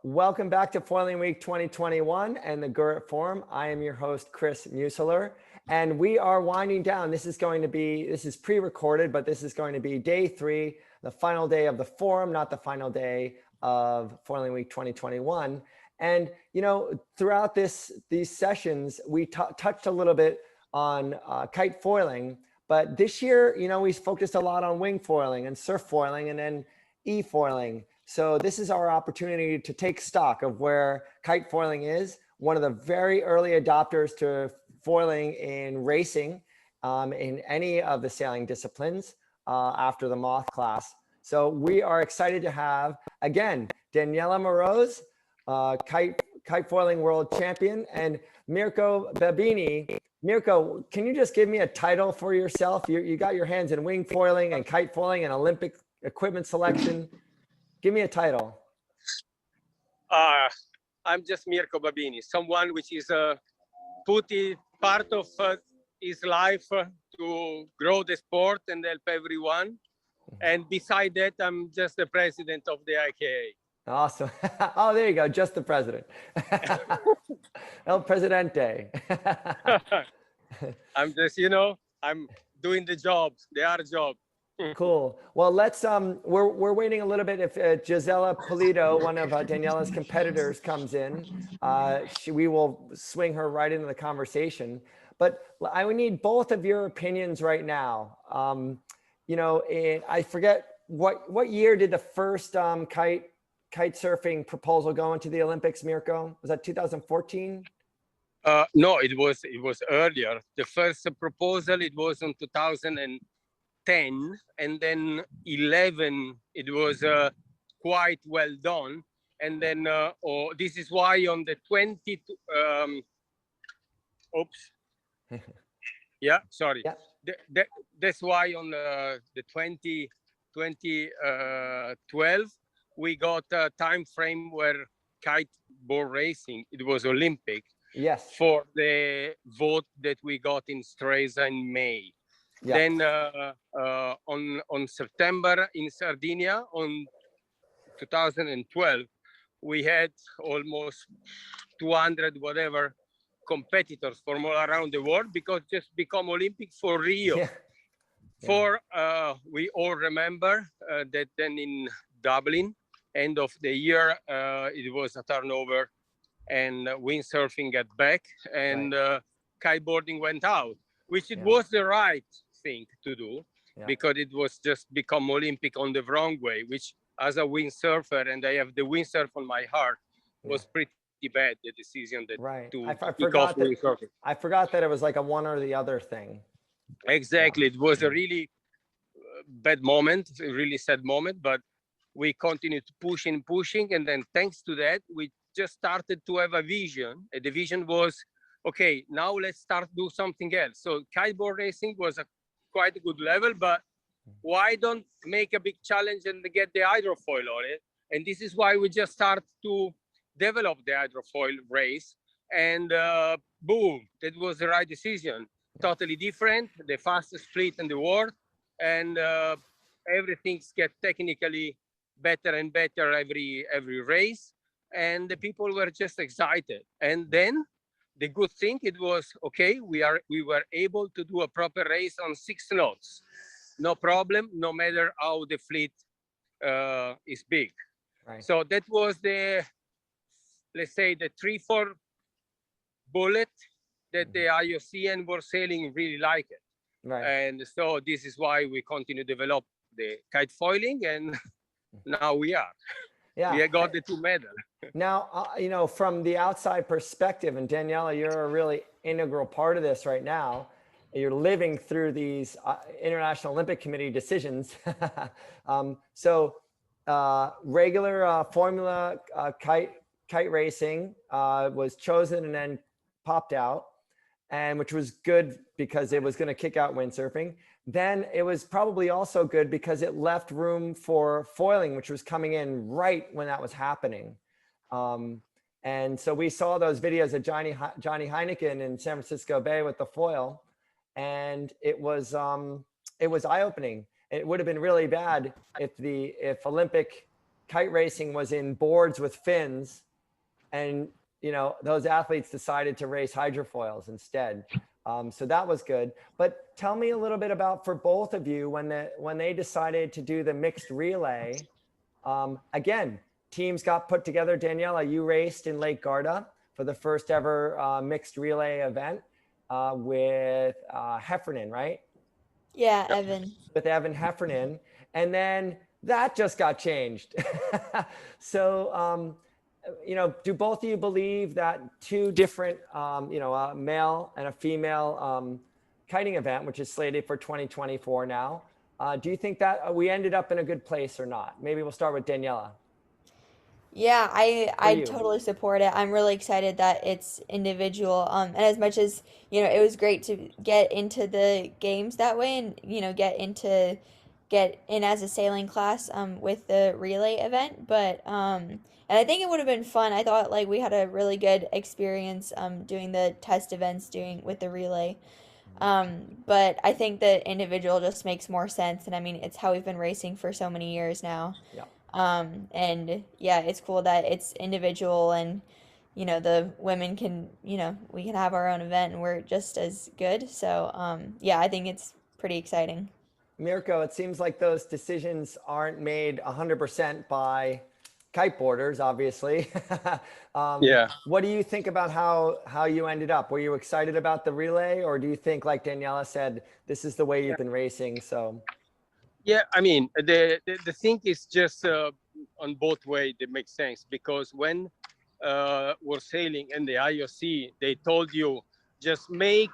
Welcome back to Foiling Week 2021 and the Gurit Forum. I am your host, Chris Museler, and we are winding down. This is pre-recorded, but this is going to be day 3, the final day of the forum, not the final day of Foiling Week 2021. And, you know, throughout these sessions, we touched a little bit on kite foiling, but this year, you know, we focused a lot on wing foiling and surf foiling and then e-foiling. So this is our opportunity to take stock of where kite foiling is, one of the very early adopters to foiling in racing in any of the sailing disciplines after the moth class. So we are excited to have, again, Daniela Moroz, kite foiling world champion, and Mirko Babini. Mirko, can you just give me a title for yourself? You got your hands in wing foiling and kite foiling and Olympic equipment selection. Give me a title. I'm just Mirko Babini, someone which is put part of his life to grow the sport and help everyone. And beside that, I'm just the president of the IKA. Awesome. Oh, there you go. Just the president. El Presidente. I'm just, you know, I'm doing the job, the hard job. Cool. Well, let's we're waiting a little bit. If Gisela Polito, one of Daniela's competitors, comes in, we will swing her right into the conversation. But I would need both of your opinions right now. You know, I forget what year did the first kite surfing proposal go into the Olympics, Mirko? Was that 2014? No, it was earlier. The first proposal, it was in 2010, and then 11 it was quite well done, and then this is why on the 20 yeah, sorry. Yeah. That's why on the 2012 we got a time frame where kiteboard racing, it was Olympic. Yes. For the vote that we got in Stresa in May. Yeah. Then on September in Sardinia on 2012, we had almost 200 whatever competitors from all around the world, because just become Olympic for Rio. Yeah. For we all remember that then in Dublin, end of the year, it was a turnover, and windsurfing got back, and kiteboarding went out, which it was the right thing to do, because it was just become Olympic on the wrong way, which as a windsurfer, and I have the windsurf on my heart, was pretty bad, the decision that to kick off windsurfing. I forgot that it was like a one or the other thing. Exactly. It was a really bad moment, a really sad moment, but we continued pushing, and then thanks to that, we just started to have a vision. And the vision was, okay, now let's start do something else. So kiteboard racing was a quite a good level, but why don't make a big challenge and get the hydrofoil on it? And this is why we just start to develop the hydrofoil race, and boom, that was the right decision. Totally different, the fastest fleet in the world, and everything's get technically better and better every race. And the people were just excited. And then the good thing, it was, okay, we were able to do a proper race on 6 knots. No problem, no matter how the fleet is big. Right. So that was the, let's say, the 3-4 bullet that the IOC and World Sailing really like it. Right. And so this is why we continue to develop the kite foiling, and now we are. Yeah, we got the 2 medals. Now, you know, from the outside perspective, and Daniela, you're a really integral part of this right now. You're living through these International Olympic Committee decisions. Regular formula kite racing was chosen and then popped out, and which was good because it was going to kick out windsurfing. Then it was probably also good because it left room for foiling, which was coming in right when that was happening. And so we saw those videos of Johnny Heineken in San Francisco Bay with the foil, and it was eye-opening. It would have been really bad if Olympic kite racing was in boards with fins, and those athletes decided to race hydrofoils instead. So that was good. But tell me a little bit about, for both of you, when they decided to do the mixed relay. Again, teams got put together. Daniela, you raced in Lake Garda for the first ever mixed relay event with Heffernan, right? Yeah, Evan. With Evan Heffernan. And then that just got changed. So, do both of you believe that two different, a male and a female kiting event, which is slated for 2024 now, do you think that we ended up in a good place or not? Maybe we'll start with Daniela. Yeah, I you? totally support it. I'm really excited that it's individual. And as much as, it was great to get into the games that way and, get in as a sailing class with the relay event, but and I think it would have been fun. I thought like we had a really good experience doing the test events doing with the relay. But I think that individual just makes more sense, and I mean it's how we've been racing for so many years now. Yeah. And yeah, it's cool that it's individual and the women can, we can have our own event and we're just as good. So, yeah, I think it's pretty exciting. Mirko, it seems like those decisions aren't made 100% by kiteboarders, obviously. Yeah. What do you think about how you ended up? Were you excited about the relay, or do you think, like Daniela said, this is the way you've been racing? So. Yeah, I mean, the thing is just on both ways that makes sense, because when we're sailing in the IOC, they told you just make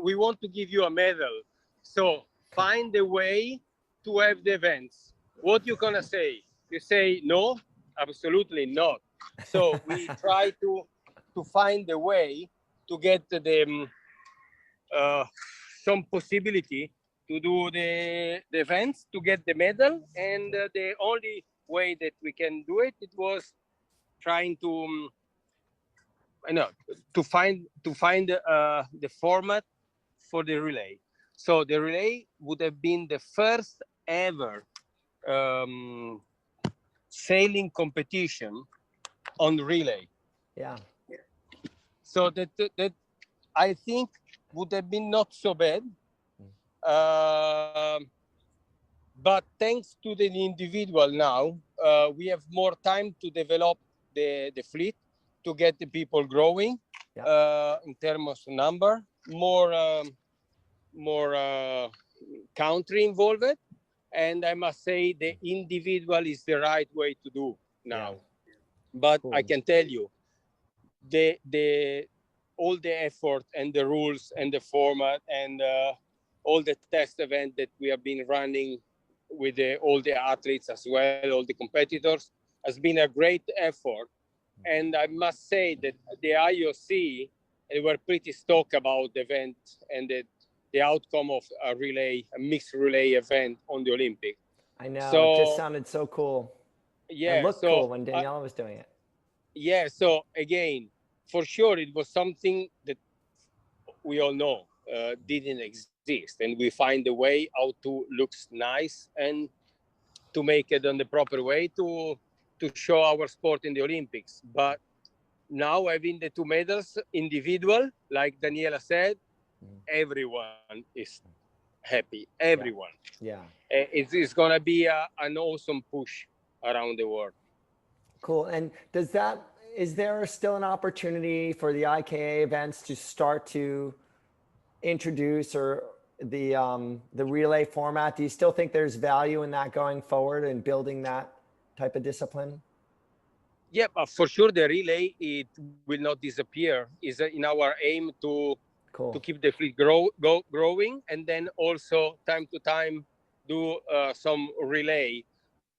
we want to give you a medal, so find a way to have the events. What you gonna say? You say no, absolutely not. So we try to find a way to get some possibility to do the events to get the medal, and the only way that we can do it was trying to I know to find the format for the relay. So the relay would have been the first ever um, sailing competition on relay. Yeah. So that I think would have been not so bad. Uh, but thanks to the individual now, we have more time to develop the fleet, to get the people growing in terms of number, more country involved. And I must say the individual is the right way to do now. Yeah. But Cool. I can tell you, the all the effort and the rules and the format and all the test event that we have been running with all the athletes as well, all the competitors, has been a great effort. And I must say that the IOC, they were pretty stoked about the event and the outcome of a mixed relay event on the Olympic. I know. So, it just sounded so cool. yeah, It looked so cool when Daniela was doing it. yeah, so again, for sure, it was something that we all know didn't exist, and we find a way how to looks nice and to make it on the proper way to show our sport in the Olympics. But now having the two medals individual, like Daniela said, everyone is happy. Everyone. Yeah. It's gonna be an awesome push around the world. Cool. And is there still an opportunity for the IKA events to start to introduce or the relay format? Do you still think there's value in that going forward and building that type of discipline? Yeah, but for sure the relay, it will not disappear. Is in our aim to keep the fleet growing, and then also time to time do some relay,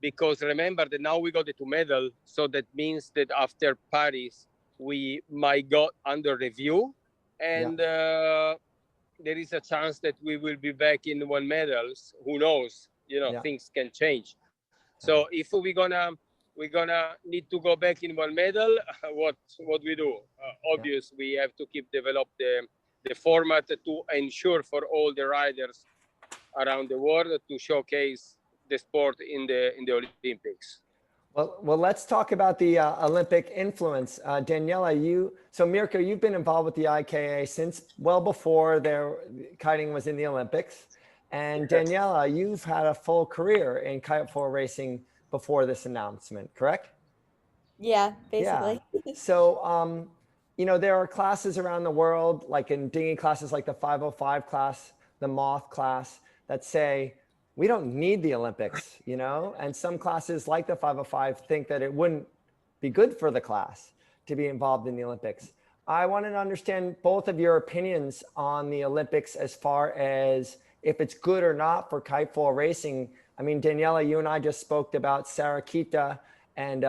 because remember that now we got the two medal, so that means that after Paris we might go under review, and there is a chance that we will be back in one medals. Who knows? Things can change. So if we're gonna need to go back in one medal, what we do? Obvious, we have to keep develop the format to ensure for all the riders around the world to showcase the sport in the Olympics. Well, let's talk about the Olympic influence. Daniela, so Mirko, you've been involved with the IKA since well before kiting was in the Olympics. And Daniela, you've had a full career in kitefoil racing before this announcement, correct? Yeah, Yeah. basically. So, there are classes around the world, like in dinghy classes like the 505 class, the Moth class, that say, we don't need the Olympics, and some classes like the 505 think that it wouldn't be good for the class to be involved in the Olympics. I wanted to understand both of your opinions on the Olympics as far as if it's good or not for kitefoil racing. I mean, Daniela, you and I just spoke about Sarah Kita and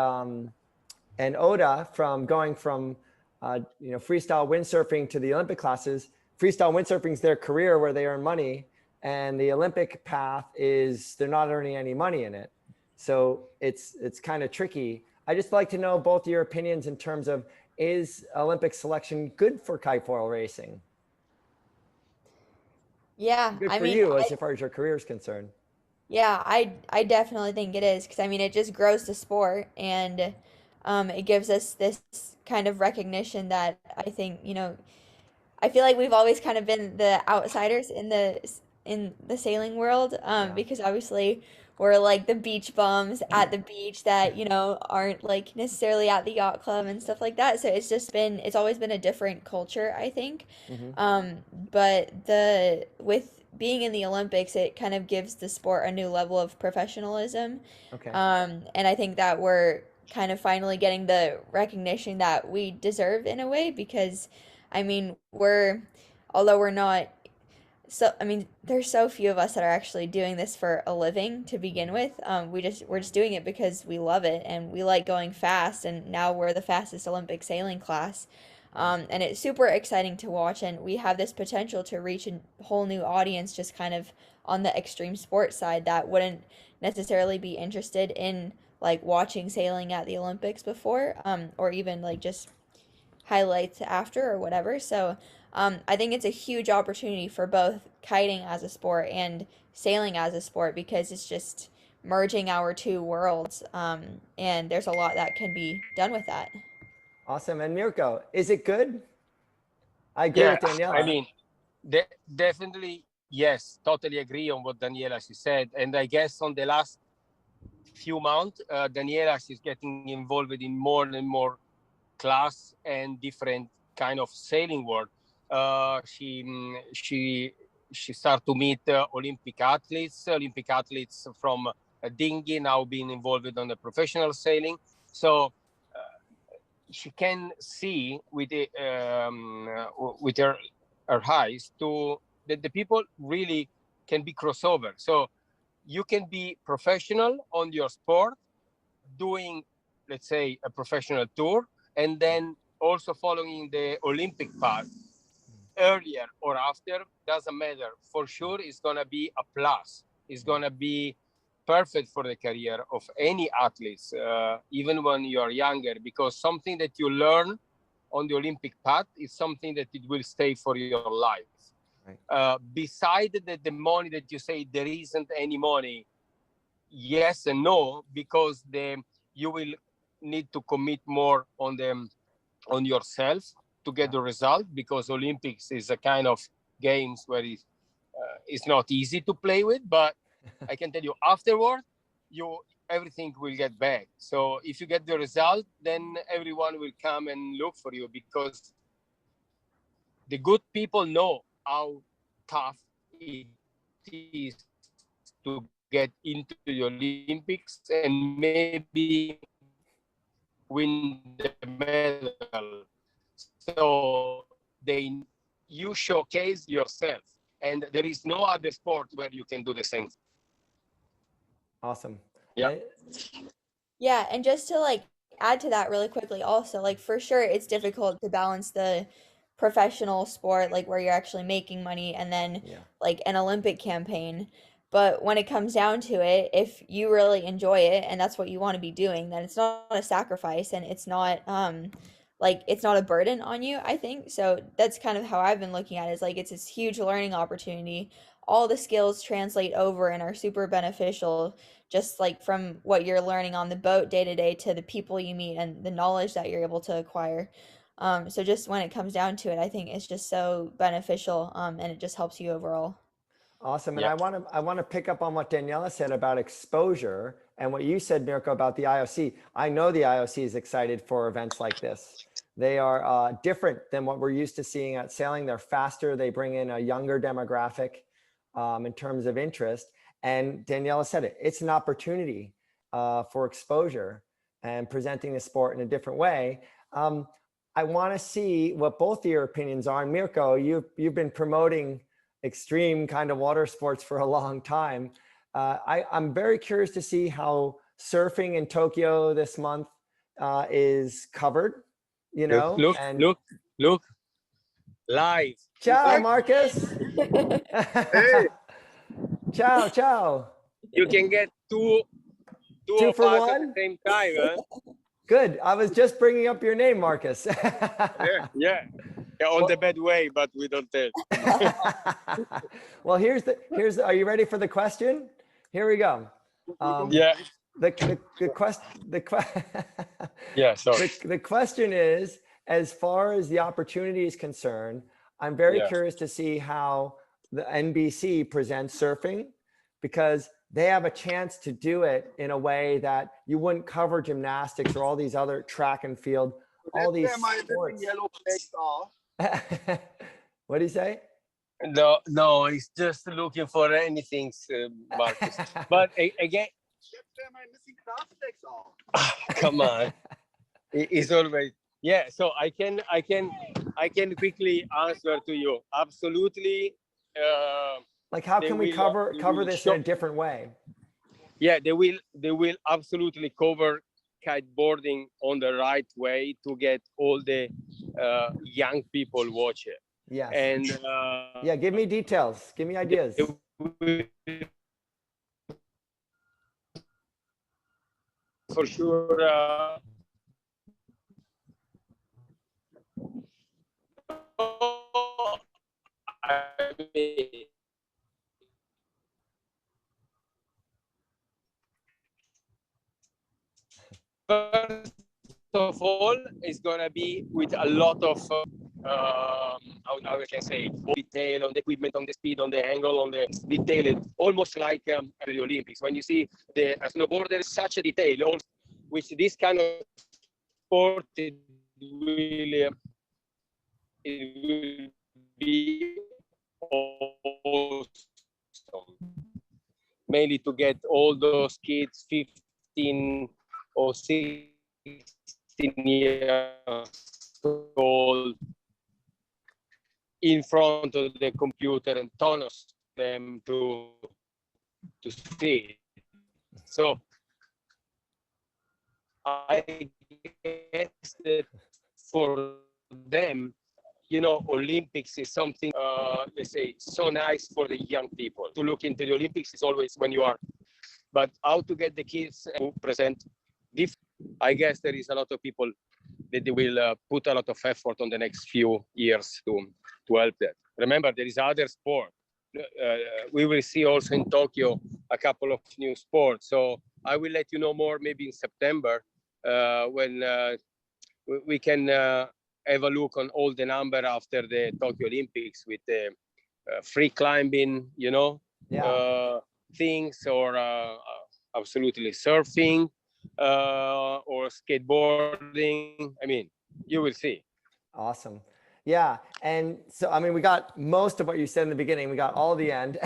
Oda from going from freestyle windsurfing to the Olympic classes. Freestyle windsurfing is their career where they earn money, and the Olympic path is they're not earning any money in it. So it's kind of tricky. I just like to know both your opinions in terms of, is Olympic selection good for kitefoil racing? Yeah, Good I for mean, you as far as your career is concerned. yeah, I definitely think it is because I mean it just grows the sport and it gives us this kind of recognition that I think, I feel like we've always kind of been the outsiders in the sailing world, Yeah. because obviously we're like the beach bums at the beach that, aren't like necessarily at the yacht club and stuff like that. So it's always been a different culture, I think. Mm-hmm. But with being in the Olympics, it kind of gives the sport a new level of professionalism. Okay. And I think that we're kind of finally getting the recognition that we deserve in a way because I mean, although we're not, so, I mean, there's so few of us that are actually doing this for a living to begin with. We're just doing it because we love it and we like going fast. And now we're the fastest Olympic sailing class. And it's super exciting to watch. And we have this potential to reach a whole new audience just kind of on the extreme sports side that wouldn't necessarily be interested in like watching sailing at the Olympics before, or even like just highlights after or whatever. So I think it's a huge opportunity for both kiting as a sport and sailing as a sport because it's just merging our two worlds. And there's a lot that can be done with that. Awesome. And Mirko, is it good? I agree Yeah, with I Daniela. mean, definitely, yes, totally agree on what Daniela she said. And I guess on the last few months, Daniela she's getting involved in more and more class and different kind of sailing world. She start to meet Olympic athletes from dinghy now being involved on the professional sailing. So she can see with her eyes to that the people really can be crossover. So you can be professional on your sport, doing, let's say, a professional tour, and then also following the Olympic path earlier or after, doesn't matter. For sure, it's going to be a plus. It's going to be perfect for the career of any athletes, even when you are younger, because something that you learn on the Olympic path is something that it will stay for your life. Right. Beside the money that you say there isn't any money, yes and no, because you will need to commit more on yourself to get the result, because Olympics is a kind of games where it's not easy to play with, but I can tell you afterward, everything will get back. So if you get the result, then everyone will come and look for you, because the good people know how tough it is to get into the Olympics and maybe win the medal. So you showcase yourself, and there is no other sport where you can do the same. Awesome. Yeah. Yeah, and just to like add to that really quickly also, like for sure it's difficult to balance the professional sport like where you're actually making money and then like an Olympic campaign. But when it comes down to it, if you really enjoy it and that's what you want to be doing, then it's not a sacrifice and it's not like it's not a burden on you, I think. So that's kind of how I've been looking at it, is like it's this huge learning opportunity all the skills translate over and are super beneficial, just like from what you're learning on the boat day to day to the people you meet and the knowledge that you're able to acquire. So just when it comes down to it, I think it's just so beneficial, and it just helps you overall. Awesome. And Yeah. I want to pick up on what Daniela said about exposure and what you said, Mirko, about the IOC. I know the IOC is excited for events like this. They are different than what we're used to seeing at sailing. They're faster. They bring in a younger demographic in terms of interest. And Daniela said it. It's an opportunity for exposure and presenting the sport in a different way. I want to see what both of your opinions are. And Mirko, you've been promoting extreme kind of water sports for a long time. I'm very curious to see how surfing in Tokyo this month is covered, you know. Look, live. Ciao, Marcus. Hey, Ciao. you can get two Two of for us at one? the same time, huh? Good. I was just bringing up your name, Marcus. Yeah, on the bad way, but we don't tell. Well, are you ready for the question? Here we go. Yeah. Yeah, sorry. The question is, as far as the opportunity is concerned, I'm very curious to see how the NBC presents surfing, because they have a chance to do it in a way that you wouldn't cover gymnastics or all these other track and field, all these sports. What do you say? No, he's just looking for anything, Marcus. But again, come on, it's always So I can quickly answer to you. Absolutely. Like, how can we cover this in a different way? Yeah, they will absolutely cover kiteboarding on the right way to get all the young people watch it. Yes. And yeah, give me details. Give me ideas. For sure. First of all, it's gonna be with a lot of how I can say detail on the equipment, on the speed, on the angle, on the detail, almost like the Olympics. When you see the snowboarder, such a detail, which this kind of sport it will be awesome. Mainly to get all those kids 15 or 16 years old in front of the computer and tons them to see. So I guess that for them, Olympics is something, let's say, so nice for the young people. To look into the Olympics is always when you are, but how to get the kids to present different. I guess there is a lot of people that they will put a lot of effort on the next few years to help that. Remember, there is other sport. We will see also in Tokyo a couple of new sports. So I will let you know more maybe in September when we can have a look on all the number after the Tokyo Olympics with the free climbing, things, or absolutely surfing or skateboarding. I mean, you will see. Awesome. Yeah. And so, I mean, we got most of what you said in the beginning. We got all the end.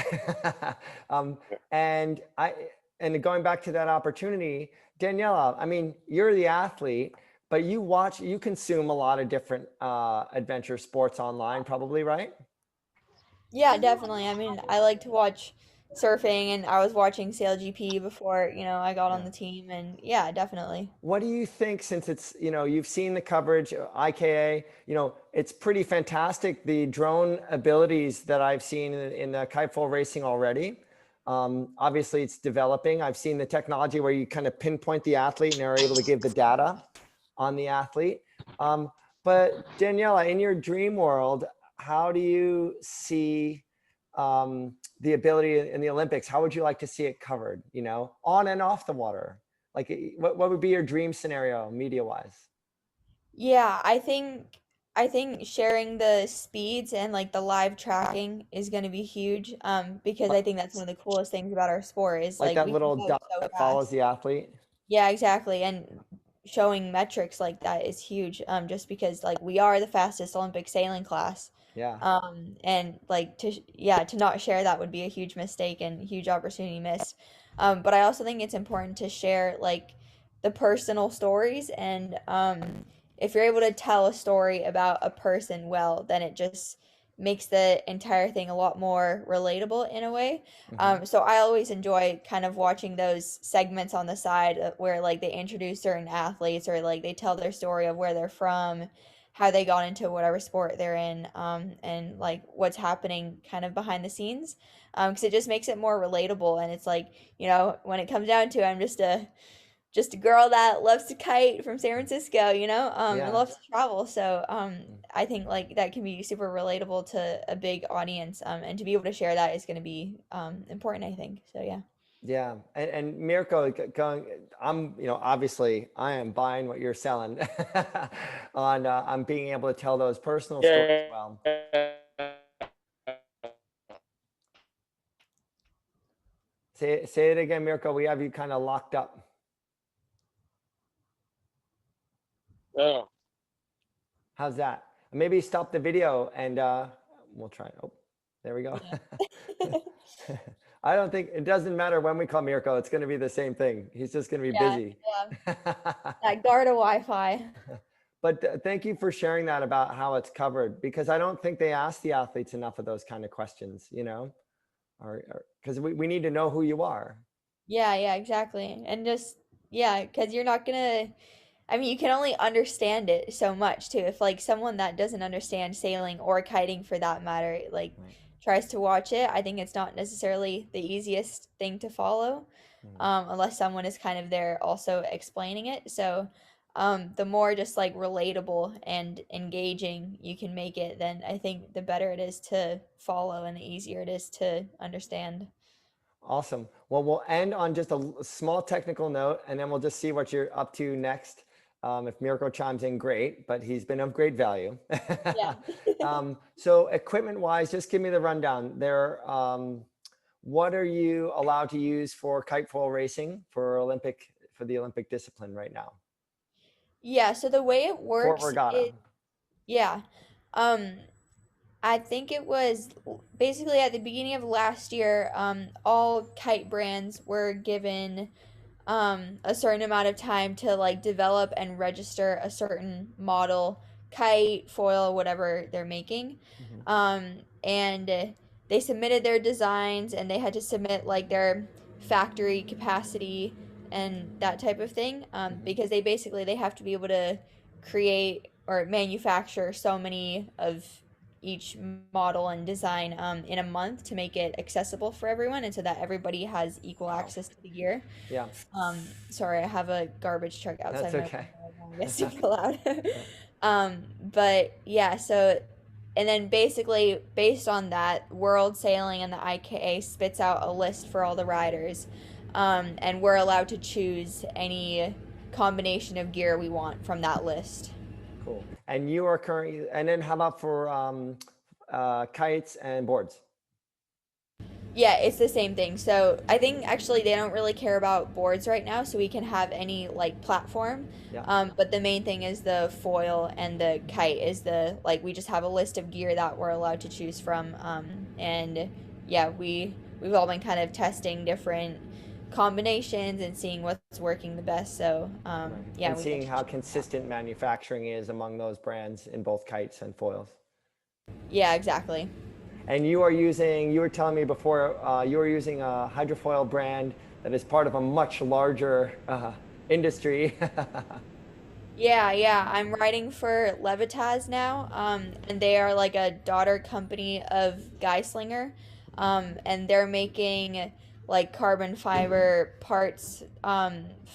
And going back to that opportunity, Daniela, I mean, you're the athlete, but you consume a lot of different adventure sports online, probably, right? Yeah, definitely. I mean, I like to watch surfing, and I was watching SailGP before, I got on the team, and yeah, definitely. What do you think, since it's, you've seen the coverage, IKA, it's pretty fantastic, the drone abilities that I've seen in the Kitefoil racing already. Obviously, it's developing. I've seen the technology where you kind of pinpoint the athlete and are able to give the data on the athlete. But Daniela, in your dream world, how do you see the ability in the Olympics, how would you like to see it covered, you know, on and off the water? Like, what would be your dream scenario media wise? Yeah, I think sharing the speeds and like the live tracking is going to be huge because I think that's one of the coolest things about our sport is Like like that we can little go dot so that follows fast. the athlete? Yeah, exactly. And showing metrics like that is huge, just because like we are the fastest Olympic sailing class. Yeah. And like yeah, to not share that would be a huge mistake and huge opportunity missed. But I also think it's important to share like the personal stories and if you're able to tell a story about a person well, then it just makes the entire thing a lot more relatable in a way. Hmm. So I always enjoy kind of watching those segments on the side where like they introduce certain athletes or like they tell their story of where they're from, how they got into whatever sport they're in, and like what's happening kind of behind the scenes, because it just makes it more relatable. And it's like, when it comes down to it, I'm just a girl that loves to kite from San Francisco, and Yeah. loves to travel. So I think like that can be super relatable to a big audience, and to be able to share that is going to be important, I think. So yeah. Yeah, and Mirko, going, obviously, I am buying what you're selling on being able to tell those personal stories Yeah. well. Say it again, Mirko. We have you kind of locked up. Oh. How's that? Maybe stop the video and we'll try it. Oh, there we go. Yeah. I don't think it doesn't matter when we call Mirko. It's going to be the same thing. He's just going to be Yeah, busy. yeah. That Garda Wi-Fi. But thank you for sharing that about how it's covered, because I don't think they ask the athletes enough of those kind of questions, or because we need to know who you are. Yeah, yeah, exactly. And just, yeah, because you're not gonna, I mean, you can only understand it so much too. If like someone that doesn't understand sailing or kiting for that matter, like Right. tries to watch it, I think it's not necessarily the easiest thing to follow, Mhm. unless someone is kind of there also explaining it. So, the more just like relatable and engaging you can make it, then I think the better it is to follow and the easier it is to understand. Awesome. Well, we'll end on just a small technical note, and then we'll just see what you're up to next. If Mirko chimes in, great, but he's been of great value. Yeah. So equipment-wise, just give me the rundown. What are you allowed to use for kitefoil racing for the Olympic discipline right now? Yeah, so the way it Fort works Regatta. is, yeah. Um, I think it was basically at the beginning of last year, all kite brands were given a certain amount of time to like develop and register a certain model, kite, foil, whatever they're making. Mhm. And they submitted their designs and they had to submit like their factory capacity and that type of thing, Mhm. because they have to be able to create or manufacture so many of each model and design in a month to make it accessible for everyone and so that everybody has equal Wow. access to the gear. Yeah, Sorry, I have a garbage truck that's outside my okay. window right now. It gets super loud. But yeah, so and then basically based on that, World Sailing and the IKA spits out a list for all the riders, and we're allowed to choose any combination of gear we want from that list. Cool. And you are currently, and then how about for kites and boards? Yeah, it's the same thing. So I think actually they don't really care about boards right now, so we can have any like platform. Yeah. But the main thing is the foil and the kite is the like we just have a list of gear that we're allowed to choose from. And yeah, we've all been kind of testing different combinations and seeing what's working the best. So Right. yeah, And we get seeing to how choose that. consistent manufacturing is among those brands in both kites and foils. Yeah, exactly. And you were telling me before, you were using a hydrofoil brand that is part of a much larger industry. Yeah, yeah. I'm writing for Levitas now, and they are like a daughter company of Geislinger, and they're making like carbon fiber parts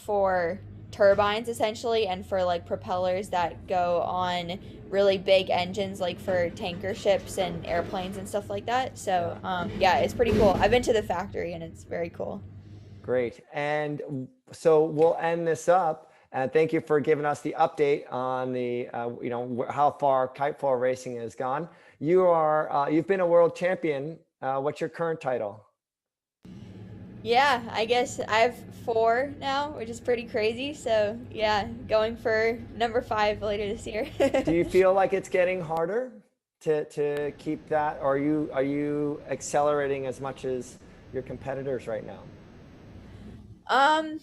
for turbines essentially, and for like propellers that go on really big engines, like for tanker ships and airplanes and stuff like that. So yeah, it's pretty cool. I've been to the factory and it's very cool. Great. And so we'll end this up. And thank you for giving us the update on the, how far kitefoil racing has gone. You've been a world champion. What's your current title? Yeah, I guess I have 4 now, which is pretty crazy. So yeah, going for number 5 later this year. Do you feel like it's getting harder to keep that? Or are you accelerating as much as your competitors right now? Um,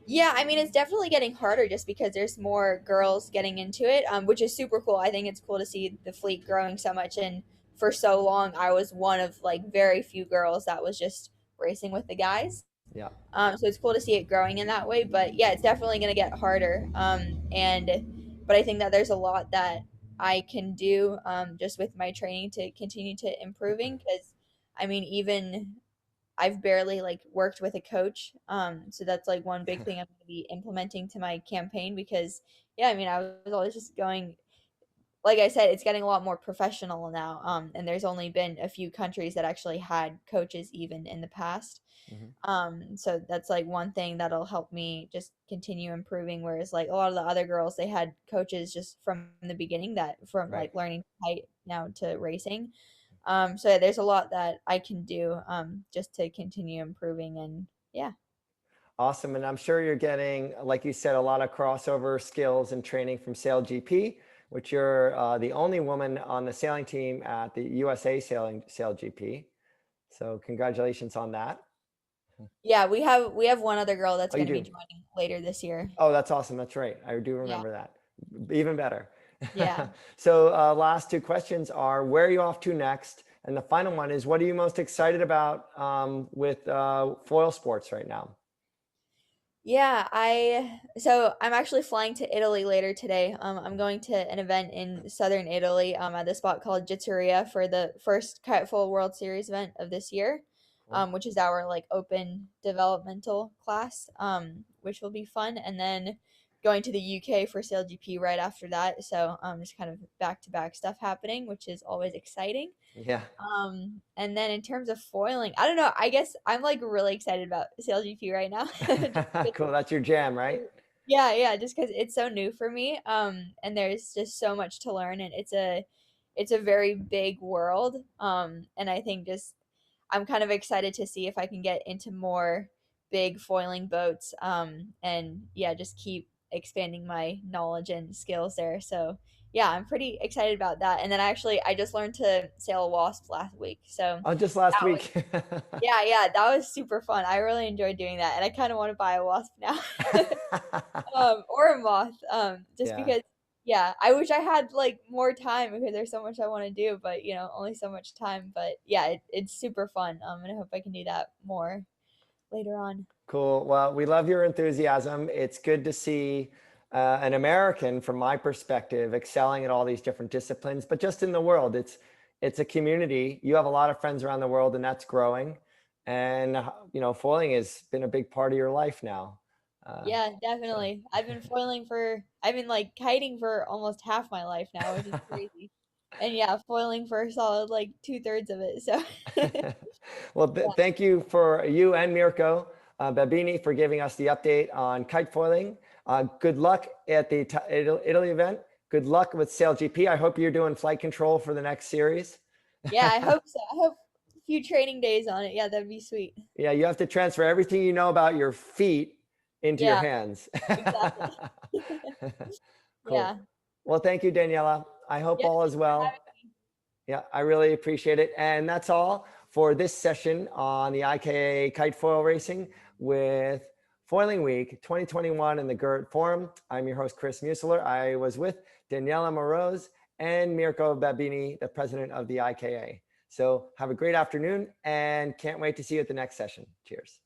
yeah, I mean, it's definitely getting harder just because there's more girls getting into it, which is super cool. I think it's cool to see the fleet growing so much. And for so long, I was one of like very few girls that was just racing with the guys. Yeah. So it's cool to see it growing in that way. But yeah, it's definitely going to get harder. But I think that there's a lot that I can do just with my training to continue to improving. Because I mean, even I've barely like worked with a coach. So that's like one big thing I'm going to be implementing to my campaign because yeah, I mean, I was always just going, like I said, it's getting a lot more professional now. And there's only been a few countries that actually had coaches even in the past. Mhm. So that's like one thing that'll help me just continue improving. Whereas like a lot of the other girls, they had coaches just from the beginning that from Right. like learning height now to racing. So yeah, there's a lot that I can do just to continue improving and yeah. Awesome. And I'm sure you're getting, like you said, a lot of crossover skills and training from SailGP, which you're the only woman on the sailing team at the USA SailGP. So congratulations on that. Yeah, we have one other girl that's Oh, you going to be do? joining later this year. Oh, that's awesome. That's right. I do Yeah. remember that. Even better. Yeah. So last 2 questions are, where are you off to next? And the final one is, what are you most excited about with foil sports right now? Yeah, I'm actually flying to Italy later today. I'm going to an event in southern Italy at this spot called Jitteria for the first Kitefoil World Series event of this year, Cool. which is our like open developmental class, which will be fun. And then going to the UK for SailGP right after that. So just kind of back to back stuff happening, which is always exciting. Yeah. And then in terms of foiling, I don't know. I guess I'm like really excited about SailGP right now. Just Cool. That's your jam, right? yeah, yeah, just because it's so new for me. And there's just so much to learn, and it's a very big world. And I think just I'm kind of excited to see if I can get into more big foiling boats. And yeah, just keep expanding my knowledge and skills there. So yeah, I'm pretty excited about that. And then I just learned to sail a wasp last week. So Oh, just last that was week. yeah, yeah, that was super fun. I really enjoyed doing that, and I kind of want to buy a wasp now. Or a moth, just Yeah. because, yeah, I wish I had like more time because there's so much I want to do, but only so much time. But yeah, it's super fun. And I hope I can do that more later on. Cool. Well, we love your enthusiasm. It's good to see an American, from my perspective, excelling at all these different disciplines, but just in the world. It's a community. You have a lot of friends around the world, and that's growing. And foiling has been a big part of your life now. Yeah, So definitely. I've been like kiting for almost half my life now, which is crazy. And yeah, foiling for a solid like 2/3 of it. So well, yeah, thank you for you and Mirko Babini for giving us the update on kite foiling. Good luck at the Italy event. Good luck with SailGP. I hope you're doing flight control for the next series. yeah, I hope so. I hope a few training days on it. Yeah, that'd be sweet. Yeah, you have to transfer everything you know about your feet into your Yeah, hands. exactly. Cool. Yeah. Well, thank you, Daniela. I hope Yeah, all thanks is for well. having me. Yeah, I really appreciate it. And that's all for this session on the IKA kite foil racing with Foiling Week 2021 in the Gurit Forum. I'm your host, Chris Museler. I was with Daniela Moroz and Mirko Babini, the president of the IKA. So have a great afternoon and can't wait to see you at the next session. Cheers.